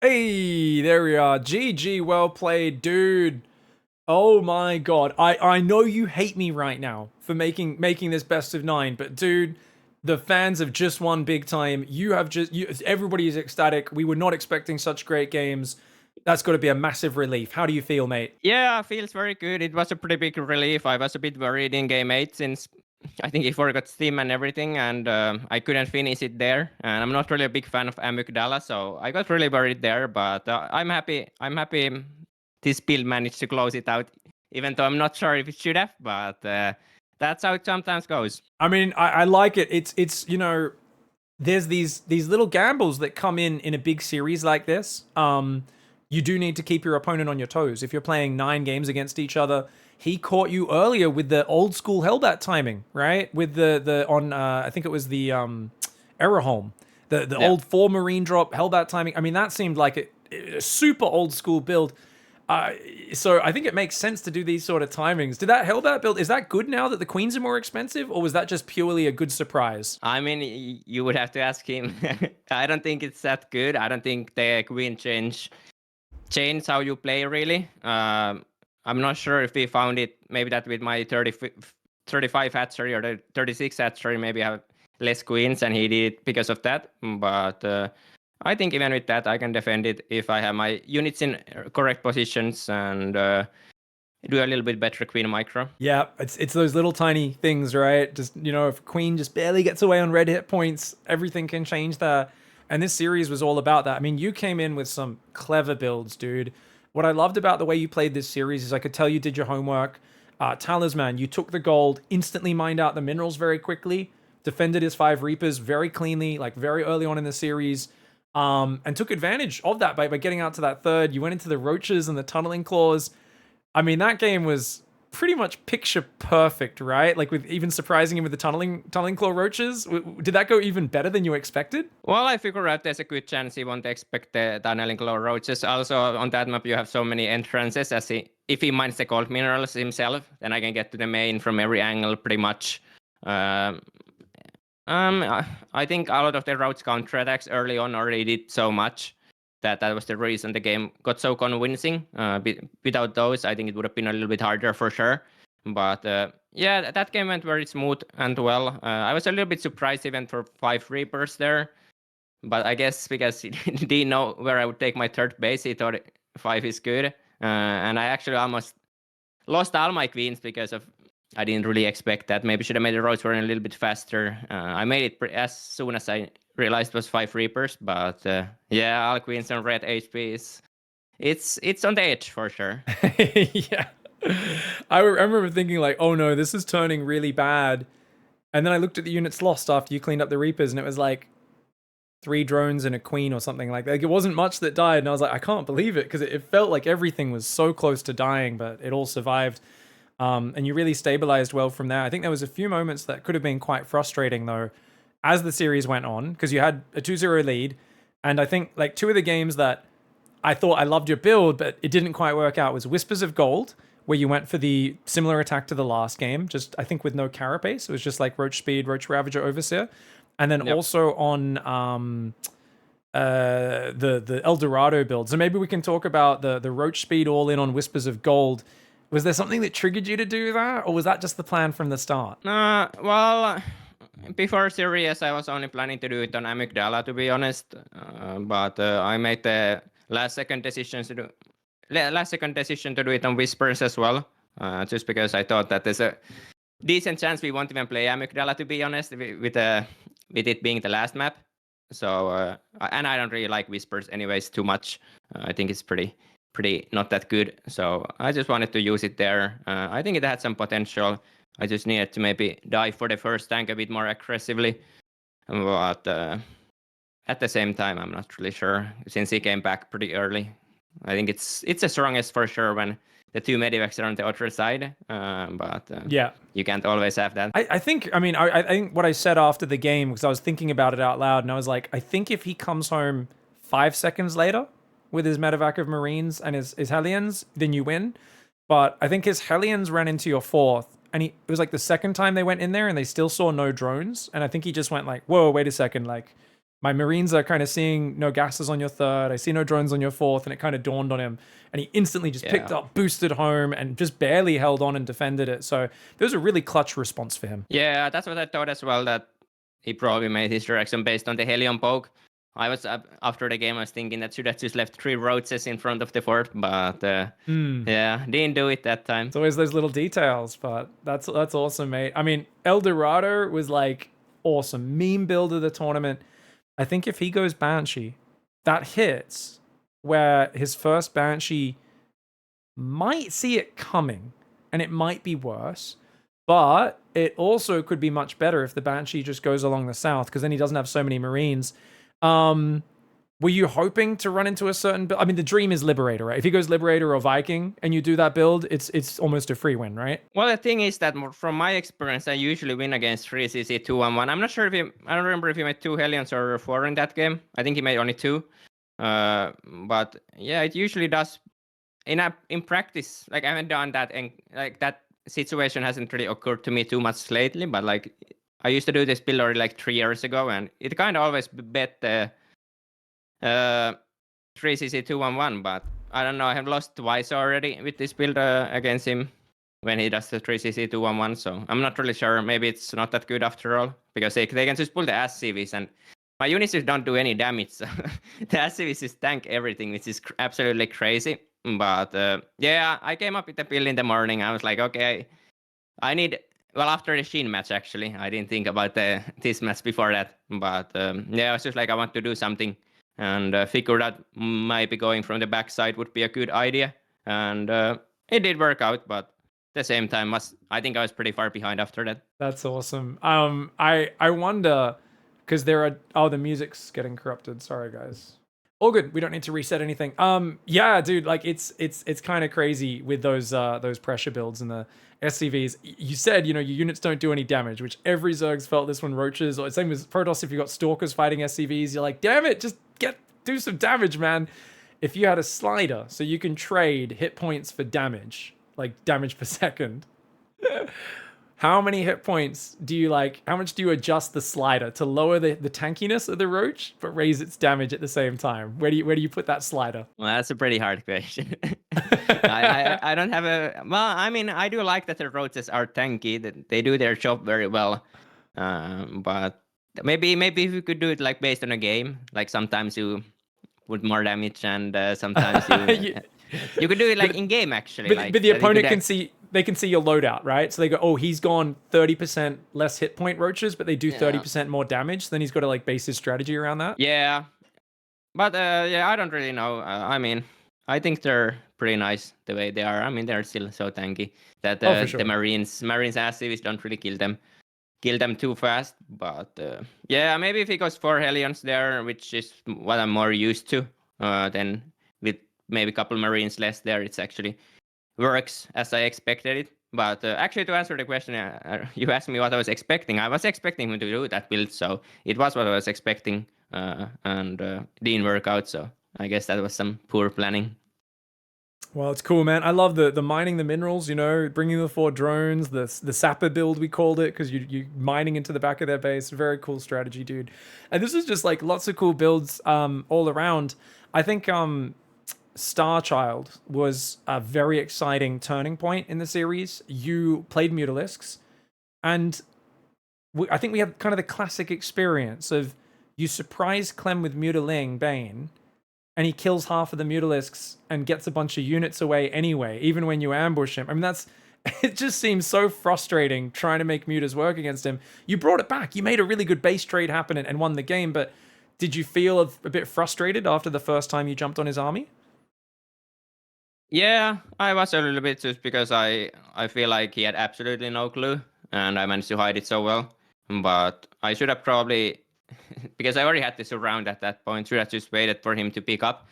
Hey, there we are. GG, well played, dude. Oh my god. I know you hate me right now for making this best of 9, but dude, the fans have just won big time. Everybody is ecstatic. We were not expecting such great games. That's got to be a massive relief. How do you feel, mate? Yeah, feels very good. It was a pretty big relief. I was a bit worried in game 8 since I think he forgot Steam and everything, and I couldn't finish it there. And I'm not really a big fan of Amygdala, so I got really worried there. But I'm happy. I'm happy this build managed to close it out, even though I'm not sure if it should have. But that's how it sometimes goes. I mean, I like it. It's there's these little gambles that come in a big series like this. You do need to keep your opponent on your toes. If you're playing 9 games against each other, he caught you earlier with the old school Hellbat timing, right? With the on I think it was the Error Home, the Yeah. old 4 Marine drop Hellbat timing. I mean, that seemed like a super old school build. Uh, so I think it makes sense to do these sort of timings. Did that Hellbat build, is that good now that the queens are more expensive, or was that just purely a good surprise? I mean, you would have to ask him. I don't think it's that good. I don't think the queen change how you play really. I'm not sure if we found it. Maybe that with my 35 hatchery or the 36 hatchery, maybe I have less queens, and he did it because of that. But I think even with that, I can defend it if I have my units in correct positions and do a little bit better queen micro. Yeah, it's those little tiny things, right? Just if queen just barely gets away on red hit points, everything can change there. And this series was all about that. I mean, you came in with some clever builds, dude. What I loved about the way you played this series is I could tell you did your homework. Talisman, you took the gold, instantly mined out the minerals very quickly, defended his 5 Reapers very cleanly, like very early on in the series, and took advantage of that by getting out to that third. You went into the roaches and the tunneling claws. I mean, that game was pretty much picture perfect, right? Like with even surprising him with the tunneling claw roaches. Did that go even better than you expected? Well, I figure out there's a good chance he won't expect the tunneling claw roaches. Also, on that map, you have so many entrances. If he mines the gold minerals himself, then I can get to the main from every angle pretty much. Um, I think a lot of the roach counterattacks early on already did so much that was the reason the game got so convincing. Without those, I think it would have been a little bit harder for sure. But yeah, that game went very smooth and well. I was a little bit surprised even for 5 Reapers there. But I guess because he didn't know where I would take my third base, he thought 5 is good. And I actually almost lost all my queens because of I didn't really expect that. Maybe should have made the roads run a little bit faster. I made it as soon as I realized it was 5 Reapers. But yeah, all queens on red HP is it's on the edge for sure. Yeah. I remember thinking like, oh no, this is turning really bad. And then I looked at the units lost after you cleaned up the Reapers, and it was like 3 drones and a queen or something like that. Like, it wasn't much that died, and I was like, I can't believe it, because it felt like everything was so close to dying, but it all survived. And you really stabilized well from there. I think there was a few moments that could have been quite frustrating though, as the series went on, because you had a 2-0 lead, and I think like 2 of the games that I thought I loved your build, but it didn't quite work out was Whispers of Gold, where you went for the similar attack to the last game, just I think with no carapace. It was just like Roach Speed, Roach Ravager, Overseer. And then Yep. also on the El Dorado build. So maybe we can talk about the Roach Speed all in on Whispers of Gold. Was there something that triggered you to do that, or was that just the plan from the start? Well, before series, I was only planning to do it on Amygdala, to be honest. But I made the last second decision to do it on Whispers as well. Just because I thought that there's a decent chance we won't even play Amygdala, to be honest, with it being the last map. So and I don't really like Whispers anyways too much. I think it's pretty not that good. So I just wanted to use it there. I think it had some potential. I just needed to maybe dive for the first tank a bit more aggressively. But at the same time, I'm not really sure since he came back pretty early. I think it's the strongest for sure when the 2 medivacs are on the other side. But Yeah. you can't always have that. I think, I mean, I think what I said after the game, because I was thinking about it out loud, and I was like, I think if he comes home 5 seconds later with his medevac of Marines and his Hellions, then you win. But I think his Hellions ran into your fourth, and it was like the second time they went in there and they still saw no drones. And I think he just went like, whoa, wait a second, like, My Marines are kind of seeing no gases on your third. I see no drones on your fourth. And it kind of dawned on him. And he instantly just picked Yeah. up, boosted home, and just barely held on and defended it. So there was a really clutch response for him. Yeah, that's what I thought as well, that he probably made his direction based on the Helion poke. I was after the game, I was thinking that should have just left 3 roaches in front of the fort, but yeah, didn't do it that time. It's always those little details, but that's awesome, mate. I mean, El Dorado was like awesome. Meme build of the tournament. I think if he goes Banshee, that hits where his first Banshee might see it coming and it might be worse. But it also could be much better if the Banshee just goes along the south, because then he doesn't have so many Marines. Were you hoping to run into a certain build? I mean, the dream is Liberator, right? If he goes Liberator or Viking and you do that build, it's almost a free win, right? Well, the thing is that from my experience, I usually win against 3CC 2-1-1. I'm not sure if I don't remember if he made 2 Hellions or 4 in that game. I think he made only 2. But yeah, it usually does. In practice, like I haven't done that, and like that situation hasn't really occurred to me too much lately. But like I used to do this build already like 3 years ago, and it kind of always bet the 3CC 2-1-1. But I don't know. I have lost twice already with this build against him when he does the 3CC 2-1-1. So I'm not really sure. Maybe it's not that good after all, because they can just pull the SCVs, and my units just don't do any damage. So the SCVs just tank everything, which is absolutely crazy. But yeah, I came up with the build in the morning. I was like, okay, I need. Well, after the Shin match, actually, I didn't think about this match before that. But yeah, I was just like, I want to do something, and figured out maybe going from the backside would be a good idea. And it did work out, but at the same time, I think I was pretty far behind after that. That's awesome. I wonder, because the music's getting corrupted. Sorry, guys. All good. We don't need to reset anything. Yeah, dude, like it's kind of crazy with those pressure builds and the SCVs. You said, your units don't do any damage, which every Zergs felt this one. Roaches, or same with Protoss. If you got Stalkers fighting SCVs, you're like, damn it, just do some damage, man. If you had a slider, so you can trade hit points for damage, like damage per second. How many hit points do you like? How much do you adjust the slider to lower the tankiness of the roach, but raise its damage at the same time? Where do you put that slider? Well, that's a pretty hard question. I don't have a. Well, I mean, I do like that the roaches are tanky. That they do their job very well. But maybe if you could do it like based on a game, like sometimes you put more damage, and sometimes you could do it like in game actually. But the opponent can see your loadout, right? So they go, oh, he's gone 30% less hit point roaches, but they do 30% more damage. So then he's got to like base his strategy around that. Yeah, but yeah, I don't really know. I mean, I think they're pretty nice the way they are. I mean, they're still so tanky that For sure. the Marines as civis don't really kill them too fast. But yeah, maybe if he goes 4 Hellions there, which is what I'm more used to, then with maybe a couple Marines less there, it's actually works as I expected it. But actually, to answer the question, you asked me what I was expecting. I was expecting him to do that build, so it was what I was expecting, and didn't work out. So I guess that was some poor planning. Well, it's cool, man. I love the mining the minerals. Bringing the 4 drones, the sapper build we called it, because you mining into the back of their base. Very cool strategy, dude. And this is just like lots of cool builds all around. I think Starchild was a very exciting turning point in the series. You played Mutalisks, and I think we had kind of the classic experience of you surprise Clem with Mutaling Bane, and he kills half of the Mutalisks and gets a bunch of units away anyway, even when you ambush him. I mean, it just seems so frustrating trying to make Mutas work against him. You brought it back. You made a really good base trade happen and won the game, but did you feel a bit frustrated after the first time you jumped on his army? Yeah, I was a little bit, just because I feel like he had absolutely no clue, and I managed to hide it so well. But I should have probably, because I already had this around at that point, should have just waited for him to pick up,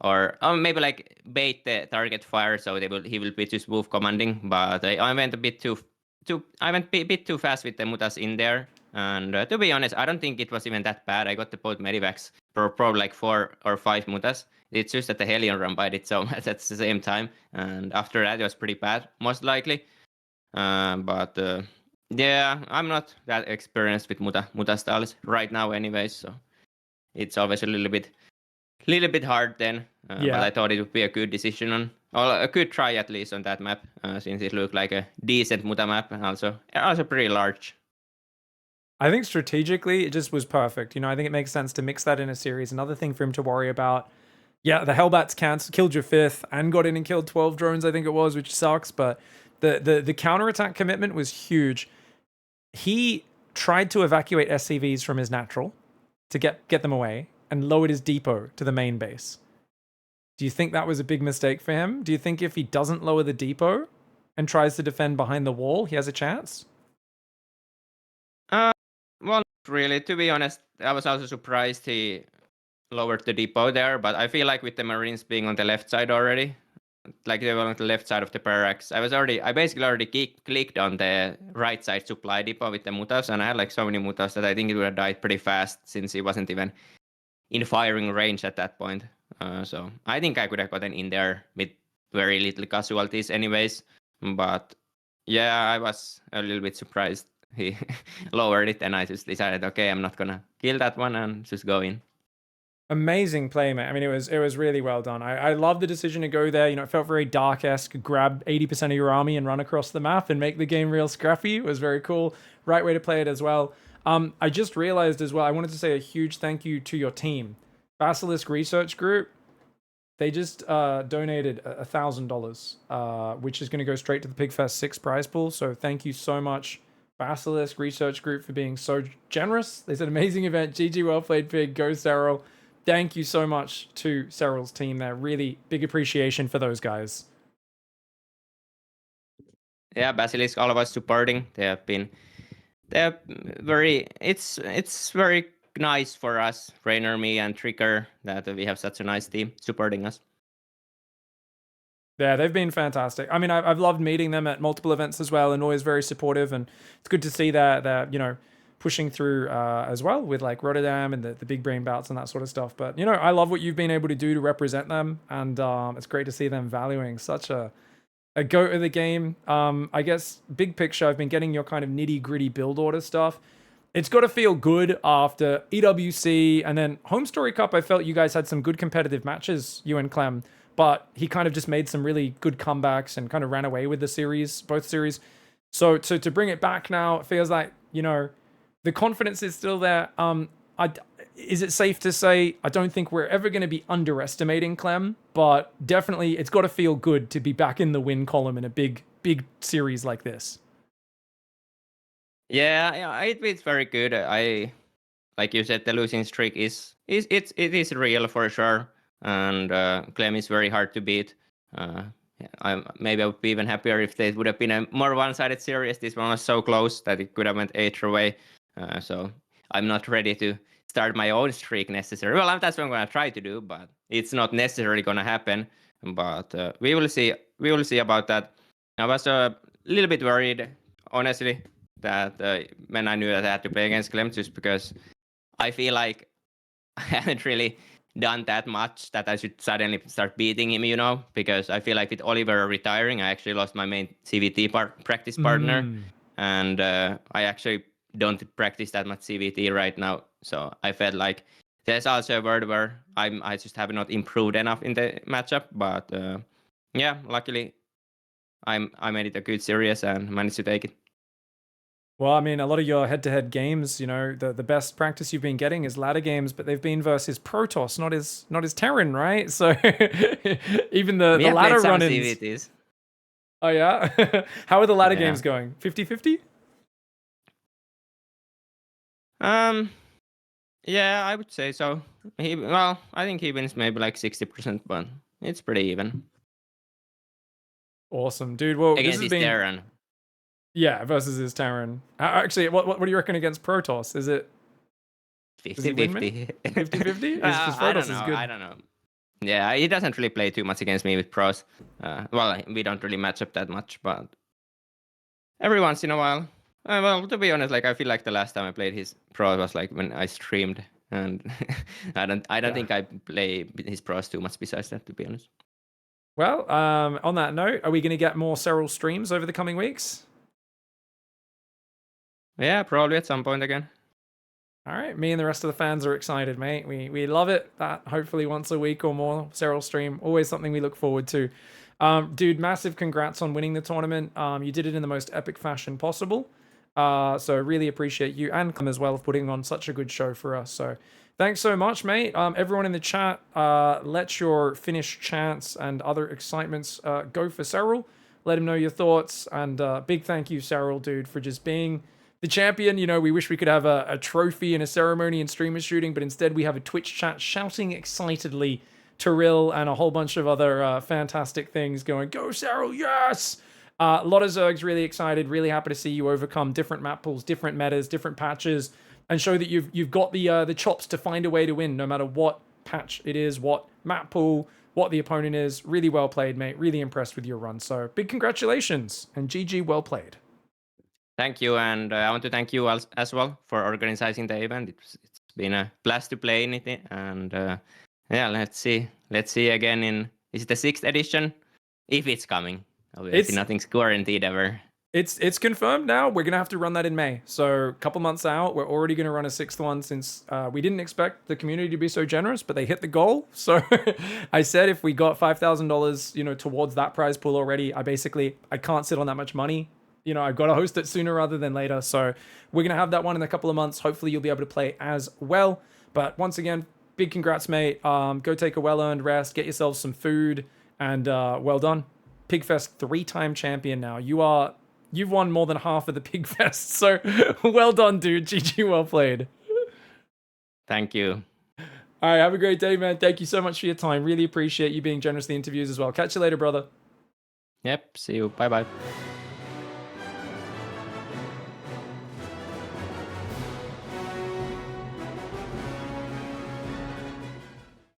or maybe like bait the target fire so he will be just move commanding. But I went a bit too bit too fast with the mutas in there. And to be honest, I don't think it was even that bad. I got the both medivacs for probably like 4 or 5 mutas. It's just that the Helion run by it so much at the same time, and after that it was pretty bad, most likely. But yeah, I'm not that experienced with muta styles right now, anyways. So it's always a little bit hard then. But I thought it would be a good decision or a good try at least on that map, since it looked like a decent muta map, and also pretty large. I think strategically it just was perfect. You know, I think it makes sense to mix that in a series. Another thing for him to worry about. Yeah, the Hellbats killed your fifth and got in and killed 12 drones, I think it was, which sucks. But the counterattack commitment was huge. He tried to evacuate SCVs from his natural to get them away and lowered his depot to the main base. Do you think that was a big mistake for him? Do you think if he doesn't lower the depot and tries to defend behind the wall, he has a chance? Well, not really. To be honest, I was also surprised he lowered the depot there, but I feel like with the Marines being on the left side already, like they were on the left side of the barracks, I basically already clicked on the right side supply depot with the mutas, and I had like so many mutas that I think it would have died pretty fast since he wasn't even in firing range at that point. So I think I could have gotten in there with very little casualties anyways, but yeah, I was a little bit surprised he lowered it, and I just decided, okay, I'm not gonna kill that one and just go in. Amazing play, mate. I mean, it was really well done. I love the decision to go there. You know, it felt very Dark-esque. Grab 80% of your army and run across the map and make the game real scrappy. It was very cool. Right way to play it as well. I just realized as well, I wanted to say a huge thank you to your team. Basilisk Research Group, they just donated $1,000, which is going to go straight to the PiGFest 6 prize pool. So thank you so much, Basilisk Research Group, for being so generous. They said amazing event. GG, well played, Pig. Go, Cyril. Thank you so much to Cyril's team there. Really big appreciation for those guys. Yeah, Basilisk, all of us supporting. It's very nice for us, Rainer, me, and Trigger, that we have such a nice team supporting us. Yeah, they've been fantastic. I mean, I've loved meeting them at multiple events as well, and always very supportive. And it's good to see that they're, you know, pushing through as well with like Rotterdam and the big brain bouts and that sort of stuff. But, you know, I love what you've been able to do to represent them. And it's great to see them valuing such a goat of the game. I guess big picture, I've been getting your kind of nitty gritty build order stuff. It's got to feel good after EWC and then Home Story Cup. I felt you guys had some good competitive matches, you and Clem, but he kind of just made some really good comebacks and kind of ran away with the series, both series. So to bring it back now, it feels like, you know, the confidence is still there. Is it safe to say, I don't think we're ever going to be underestimating Clem, but definitely it's got to feel good to be back in the win column in a big series like this. Yeah, it's very good. Like you said, the losing streak it is real for sure, and Clem is very hard to beat. Maybe I would be even happier if there would have been a more one-sided series. This one was so close that it could have went either way. So I'm not ready to start my own streak necessarily. Well, that's what I'm gonna try to do, but it's not necessarily gonna happen. But we will see. We will see about that. I was a little bit worried, honestly, that when I knew that I had to play against Clem, just because I feel like I haven't really done that much that I should suddenly start beating him, you know, because I feel like with Oliver retiring, I actually lost my main CVT practice partner, and I actually don't practice that much CVT right now. So I felt like there's also a word where I just have not improved enough in the matchup, but yeah, luckily I made it a good series and managed to take it. Well, I mean, a lot of your head-to-head games, you know, the best practice you've been getting is ladder games, but they've been versus Protoss, not his Terran, right? So even the ladder run-ins. CVTs. Oh yeah, how are the ladder Yeah. games going? 50-50? Yeah, I would say so. I think he wins maybe like 60%, but it's pretty even. Awesome, dude. Well, Against this his has been Terran. yeah versus his Terran. Actually, what do you reckon against Protoss? Is it 50-50. 50-50? I don't Protoss know. is good. I don't know. Yeah, he doesn't really play too much against me with pros. Well, we don't really match up that much, but every once in a while. Well, to be honest, like I feel like the last time I played his pro was like when I streamed, and I don't think I play his pros too much besides that, to be honest. Well, on that note, are we going to get more Cyril streams over the coming weeks? Yeah, probably at some point again. All right, me and the rest of the fans are excited, mate. We love it. That hopefully once a week or more, Serral stream, always something we look forward to. Dude, massive congrats on winning the tournament. You did it in the most epic fashion possible. So really appreciate you and Clem as well for putting on such a good show for us. So thanks so much, mate. Everyone in the chat, let your finish chants and other excitements go for Serral. Let him know your thoughts. And big thank you, Serral, dude, for just being the champion. You know, we wish we could have a trophy and a ceremony and streamer shooting, but instead we have a Twitch chat shouting excitedly to Rill and a whole bunch of other fantastic things going, go Serral, yes! A lot of Zergs really excited, really happy to see you overcome different map pools, different metas, different patches, and show that you've got the chops to find a way to win, no matter what patch it is, what map pool, what the opponent is. Really well played, mate. Really impressed with your run. So big congratulations and GG, well played. Thank you, and I want to thank you as well for organizing the event. It's been a blast to play in it, and yeah, let's see again in, is it the 6th edition? If it's coming. Obviously, nothing's guaranteed ever. It's confirmed now. We're gonna have to run that in May. So a couple months out, we're already gonna run a 6th one since we didn't expect the community to be so generous, but they hit the goal. So I said if we got $5,000, you know, towards that prize pool already, I can't sit on that much money. You know, I've got to host it sooner rather than later. So we're gonna have that one in a couple of months. Hopefully you'll be able to play as well. But once again, big congrats, mate. Go take a well-earned rest, get yourselves some food, and well done. PiGFest 3-time champion now. You've won more than half of the PiGFest, so well done, dude. GG, well played. Thank you. All right, have a great day, man. Thank you so much for your time. Really appreciate you being generous in the interviews as well. Catch you later, brother. Yep, see you. Bye-bye.